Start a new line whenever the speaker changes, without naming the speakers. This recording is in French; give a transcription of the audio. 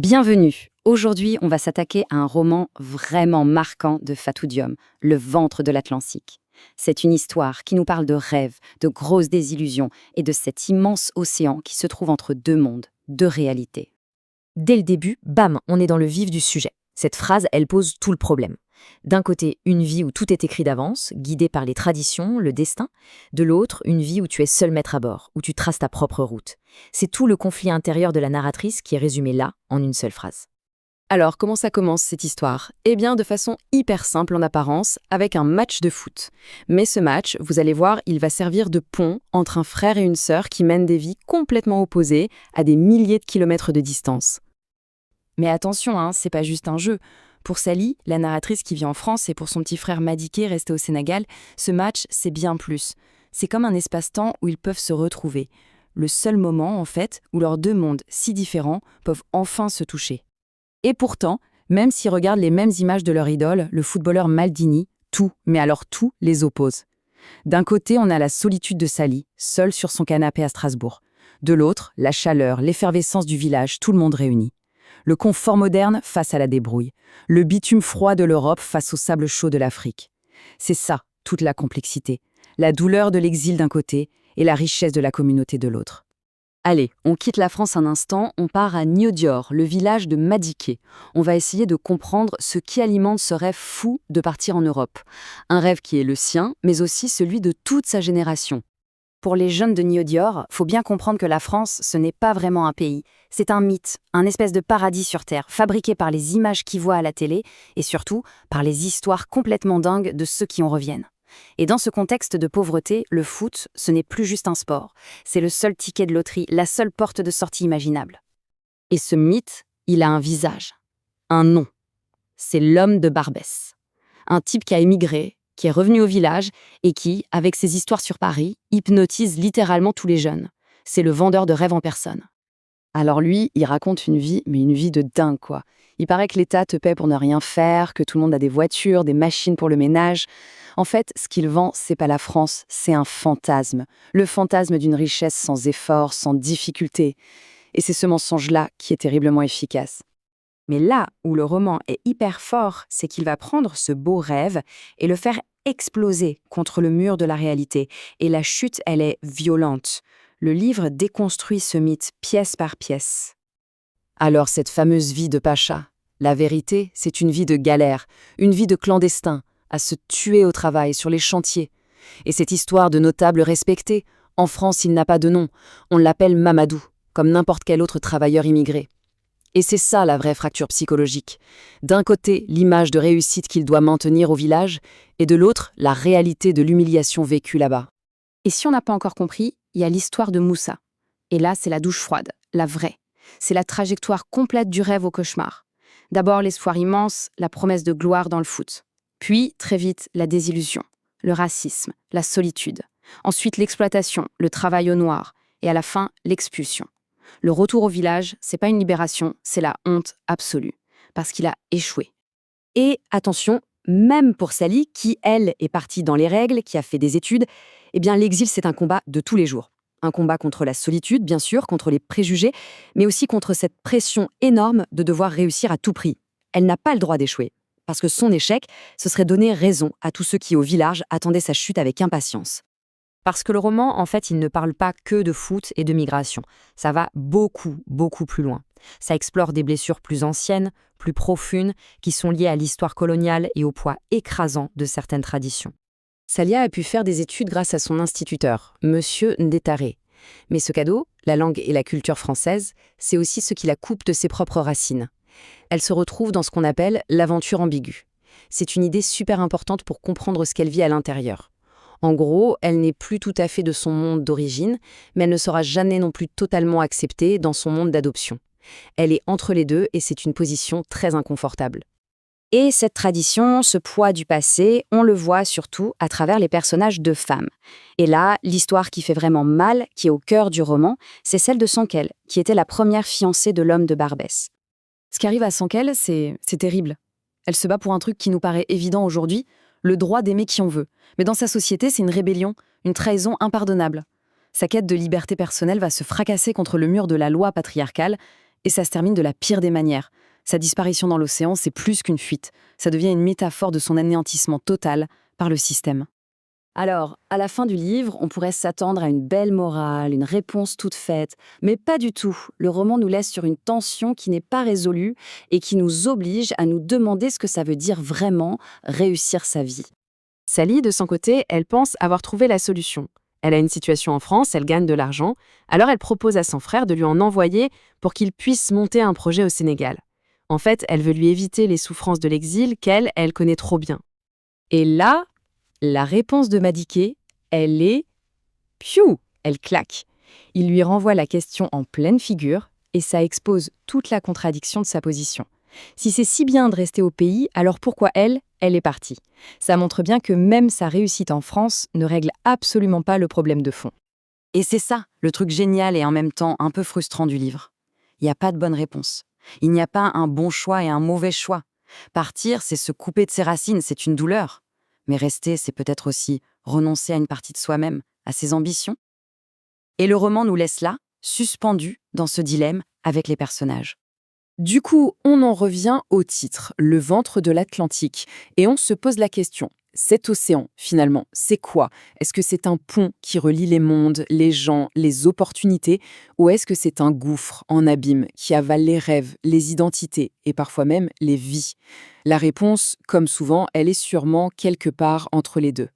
Bienvenue. Aujourd'hui, on va s'attaquer à un roman vraiment marquant de Fatou Diome, Le ventre de l'Atlantique. C'est une histoire qui nous parle de rêves, de grosses désillusions et de cet immense océan qui se trouve entre deux mondes, deux réalités.
Dès le début, bam, on est dans le vif du sujet. Cette phrase, elle pose tout le problème. D'un côté, une vie où tout est écrit d'avance, guidée par les traditions, le destin. De l'autre, une vie où tu es seul maître à bord, où tu traces ta propre route. C'est tout le conflit intérieur de la narratrice qui est résumé là, en une seule phrase.
Alors, comment ça commence cette histoire? Eh bien, de façon hyper simple en apparence, avec un match de foot. Mais ce match, vous allez voir, il va servir de pont entre un frère et une sœur qui mènent des vies complètement opposées, à des milliers de kilomètres de distance. Mais attention, c'est pas juste un jeu. Pour Sally, la narratrice qui vit en France, et pour son petit frère Madické resté au Sénégal, ce match, c'est bien plus. C'est comme un espace-temps où ils peuvent se retrouver. Le seul moment, en fait, où leurs deux mondes si différents peuvent enfin se toucher. Et pourtant, même s'ils regardent les mêmes images de leur idole, le footballeur Maldini, tout, mais alors tout, les oppose. D'un côté, on a la solitude de Sally, seule sur son canapé à Strasbourg. De l'autre, la chaleur, l'effervescence du village, tout le monde réuni. Le confort moderne face à la débrouille. Le bitume froid de l'Europe face au sable chaud de l'Afrique. C'est ça, toute la complexité. La douleur de l'exil d'un côté et la richesse de la communauté de l'autre. Allez, on quitte la France un instant, on part à Niodior, le village de Madické. On va essayer de comprendre ce qui alimente ce rêve fou de partir en Europe. Un rêve qui est le sien, mais aussi celui de toute sa génération. Pour les jeunes de Niodior, faut bien comprendre que la France, ce n'est pas vraiment un pays. C'est un mythe, un espèce de paradis sur Terre, fabriqué par les images qu'ils voient à la télé, et surtout par les histoires complètement dingues de ceux qui en reviennent. Et dans ce contexte de pauvreté, le foot, ce n'est plus juste un sport. C'est le seul ticket de loterie, la seule porte de sortie imaginable. Et ce mythe, il a un visage, un nom. C'est l'homme de Barbès. Un type qui a émigré, qui est revenu au village et qui, avec ses histoires sur Paris, hypnotise littéralement tous les jeunes. C'est le vendeur de rêves en personne. Alors lui, il raconte une vie, mais une vie de dingue, quoi. Il paraît que l'État te paie pour ne rien faire, que tout le monde a des voitures, des machines pour le ménage. En fait, ce qu'il vend, c'est pas la France, c'est un fantasme. Le fantasme d'une richesse sans effort, sans difficulté. Et c'est ce mensonge-là qui est terriblement efficace. Mais là où le roman est hyper fort, c'est qu'il va prendre ce beau rêve et le faire exploser contre le mur de la réalité. Et la chute, elle est violente. Le livre déconstruit ce mythe pièce par pièce. Alors cette fameuse vie de Pacha, la vérité, c'est une vie de galère, une vie de clandestin, à se tuer au travail, sur les chantiers. Et cette histoire de notable respecté, en France il n'a pas de nom, on l'appelle Mamadou, comme n'importe quel autre travailleur immigré. Et c'est ça la vraie fracture psychologique. D'un côté, l'image de réussite qu'il doit maintenir au village, et de l'autre, la réalité de l'humiliation vécue là-bas. Et si on n'a pas encore compris, il y a l'histoire de Moussa. Et là, c'est la douche froide, la vraie. C'est la trajectoire complète du rêve au cauchemar. D'abord l'espoir immense, la promesse de gloire dans le foot. Puis, très vite, la désillusion, le racisme, la solitude. Ensuite, l'exploitation, le travail au noir. Et à la fin, l'expulsion. Le retour au village, c'est pas une libération, c'est la honte absolue. Parce qu'il a échoué. Et attention, même pour Sally, qui, elle, est partie dans les règles, qui a fait des études, eh bien l'exil, c'est un combat de tous les jours. Un combat contre la solitude, bien sûr, contre les préjugés, mais aussi contre cette pression énorme de devoir réussir à tout prix. Elle n'a pas le droit d'échouer, parce que son échec, ce serait donner raison à tous ceux qui, au village, attendaient sa chute avec impatience. Parce que le roman, en fait, il ne parle pas que de foot et de migration. Ça va beaucoup, beaucoup plus loin. Ça explore des blessures plus anciennes, plus profondes, qui sont liées à l'histoire coloniale et au poids écrasant de certaines traditions. Salia a pu faire des études grâce à son instituteur, Monsieur Ndétaré. Mais ce cadeau, la langue et la culture française, c'est aussi ce qui la coupe de ses propres racines. Elle se retrouve dans ce qu'on appelle l'aventure ambiguë. C'est une idée super importante pour comprendre ce qu'elle vit à l'intérieur. En gros, elle n'est plus tout à fait de son monde d'origine, mais elle ne sera jamais non plus totalement acceptée dans son monde d'adoption. Elle est entre les deux et c'est une position très inconfortable.
Et cette tradition, ce poids du passé, on le voit surtout à travers les personnages de femmes. Et là, l'histoire qui fait vraiment mal, qui est au cœur du roman, c'est celle de Sankel, qui était la première fiancée de l'homme de Barbès.
Ce qui arrive à Sankel, c'est terrible. Elle se bat pour un truc qui nous paraît évident aujourd'hui, le droit d'aimer qui on veut. Mais dans sa société, c'est une rébellion, une trahison impardonnable. Sa quête de liberté personnelle va se fracasser contre le mur de la loi patriarcale, Et ça se termine de la pire des manières. Sa disparition dans l'océan, c'est plus qu'une fuite. Ça devient une métaphore de son anéantissement total par le système.
Alors, à la fin du livre, on pourrait s'attendre à une belle morale, une réponse toute faite, mais pas du tout. Le roman nous laisse sur une tension qui n'est pas résolue et qui nous oblige à nous demander ce que ça veut dire vraiment réussir sa vie.
Sally, de son côté, elle pense avoir trouvé la solution. Elle a une situation en France, elle gagne de l'argent, alors elle propose à son frère de lui en envoyer pour qu'il puisse monter un projet au Sénégal. En fait, elle veut lui éviter les souffrances de l'exil elle connaît trop bien. Et là, la réponse de Madické, elle est... Piou! Elle claque. Il lui renvoie la question en pleine figure et ça expose toute la contradiction de sa position. Si c'est si bien de rester au pays, alors pourquoi elle est partie? Ça montre bien que même sa réussite en France ne règle absolument pas le problème de fond.
Et c'est ça, le truc génial et en même temps un peu frustrant du livre. Il n'y a pas de bonne réponse. Il n'y a pas un bon choix et un mauvais choix. Partir, c'est se couper de ses racines, c'est une douleur. Mais rester, c'est peut-être aussi renoncer à une partie de soi-même, à ses ambitions. Et le roman nous laisse là, suspendus dans ce dilemme avec les personnages.
Du coup, on en revient au titre, Le ventre de l'Atlantique, et on se pose la question, cet océan, finalement, c'est quoi? Est-ce que c'est un pont qui relie les mondes, les gens, les opportunités, ou est-ce que c'est un gouffre en abîme qui avale les rêves, les identités et parfois même les vies? La réponse, comme souvent, elle est sûrement quelque part entre les deux.